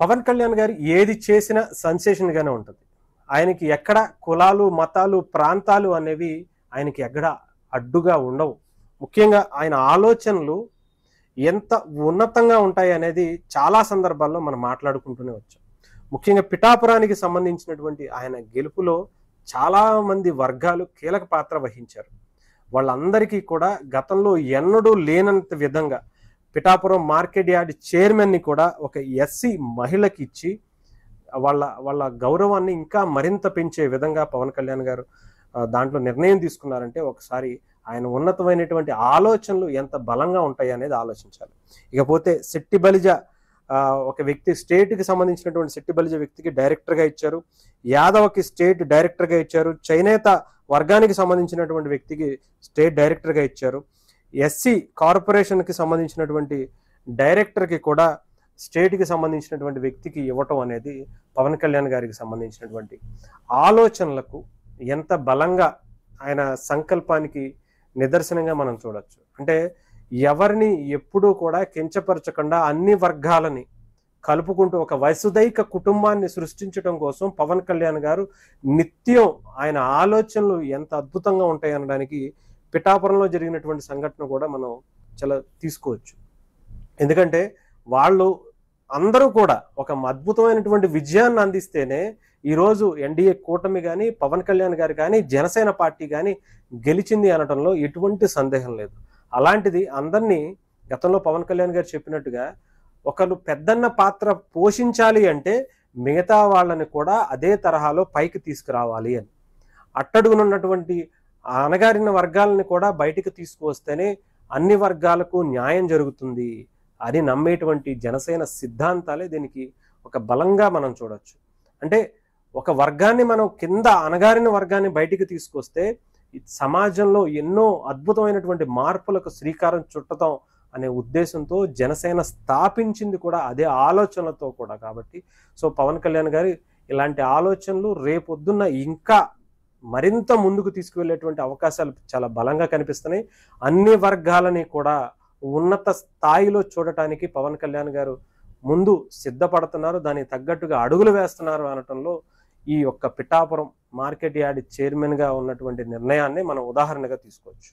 పవన్ కళ్యాణ్ గారు ఏది చేసినా సెన్సేషన్ గానే ఉంటుంది. ఆయనకి ఎక్కడ కులాలు, మతాలు, ప్రాంతాలు అనేవి ఆయనకి ఎక్కడ అడ్డుగా ఉండవు. ముఖ్యంగా ఆయన ఆలోచనలు ఎంత ఉన్నతంగా ఉంటాయి అనేది చాలా సందర్భాల్లో మనం మాట్లాడుకుంటూనే వచ్చాం. ముఖ్యంగా పిఠాపురానికి సంబంధించినటువంటి ఆయన గెలుపులో చాలా మంది వర్గాలు కీలక పాత్ర వహించారు. వాళ్ళందరికీ కూడా గతంలో ఎన్నడూ లేనంత విధంగా పిఠాపురం మార్కెట్ యార్డ్ చైర్మన్ని కూడా ఒక ఎస్సీ మహిళకి ఇచ్చి వాళ్ళ గౌరవాన్ని ఇంకా మరింత పెంచే విధంగా పవన్ కళ్యాణ్ గారు దాంట్లో నిర్ణయం తీసుకున్నారంటే ఒకసారి ఆయన ఉన్నతమైనటువంటి ఆలోచనలు ఎంత బలంగా ఉంటాయి అనేది ఆలోచించాలి. ఇకపోతే శెట్టి బలిజ ఒక వ్యక్తి స్టేట్కి సంబంధించినటువంటి శెట్టి బలిజ వ్యక్తికి డైరెక్టర్గా ఇచ్చారు, యాదవ్కి స్టేట్ డైరెక్టర్గా ఇచ్చారు, చేనేత వర్గానికి సంబంధించినటువంటి వ్యక్తికి స్టేట్ డైరెక్టర్గా ఇచ్చారు, ఎస్సీ కార్పొరేషన్కి సంబంధించినటువంటి డైరెక్టర్కి కూడా స్టేట్కి సంబంధించినటువంటి వ్యక్తికి ఇవ్వటం అనేది పవన్ కళ్యాణ్ గారికి సంబంధించినటువంటి ఆలోచనలకు ఎంత బలంగా ఆయన సంకల్పానికి నిదర్శనంగా మనం చూడొచ్చు. అంటే ఎవరిని ఎప్పుడూ కూడా కించపరచకుండా అన్ని వర్గాలని కలుపుకుంటూ ఒక వసుదైక కుటుంబాన్ని సృష్టించడం కోసం పవన్ కళ్యాణ్ గారు నిత్యం ఆయన ఆలోచనలు ఎంత అద్భుతంగా ఉంటాయి అనడానికి పిఠాపురంలో జరిగినటువంటి సంఘటన కూడా మనం చాలా తీసుకోవచ్చు. ఎందుకంటే వాళ్ళు అందరూ కూడా ఒక అద్భుతమైనటువంటి విజయాన్ని అందిస్తేనే ఈరోజు ఎన్డీఏ కూటమి కానీ పవన్ కళ్యాణ్ గారు కానీ జనసేన పార్టీ కానీ గెలిచింది అనడంలో ఎటువంటి సందేహం లేదు. అలాంటిది అందరినీ గతంలో పవన్ కళ్యాణ్ గారు చెప్పినట్టుగా ఒకరు పెద్దన్న పాత్ర పోషించాలి అంటే మిగతా వాళ్ళని కూడా అదే తరహాలో పైకి తీసుకురావాలి అని, అట్టడుగునున్నటువంటి అణగారిన వర్గాలను కూడా బయటికి తీసుకువస్తేనే అన్ని వర్గాలకు న్యాయం జరుగుతుంది అని నమ్మేటువంటి జనసేన సిద్ధాంతాలే దీనికి ఒక బలంగా మనం చూడొచ్చు. అంటే ఒక వర్గాన్ని మనం కింద అణగారిన వర్గాన్ని బయటికి తీసుకొస్తే సమాజంలో ఎన్నో అద్భుతమైనటువంటి మార్పులకు శ్రీకారం చుట్టతాం అనే ఉద్దేశంతో జనసేన స్థాపించింది కూడా అదే ఆలోచనలతో కూడా. కాబట్టి సో పవన్ కళ్యాణ్ గారి ఇలాంటి ఆలోచనలు రేపొద్దున్న ఇంకా మరింత ముందుకు తీసుకువెళ్ళేటువంటి అవకాశాలు చాలా బలంగా కనిపిస్తున్నాయి. అన్ని వర్గాలని కూడా ఉన్నత స్థాయిలో చూడటానికి పవన్ కళ్యాణ్ గారు ముందు సిద్ధపడుతున్నారు, దానికి తగ్గట్టుగా అడుగులు వేస్తున్నారు అనటంలో ఈ యొక్క పిఠాపురం మార్కెట్ యార్డ్ చైర్మన్గా ఉన్నటువంటి నిర్ణయాన్ని మనం ఉదాహరణగా తీసుకోవచ్చు.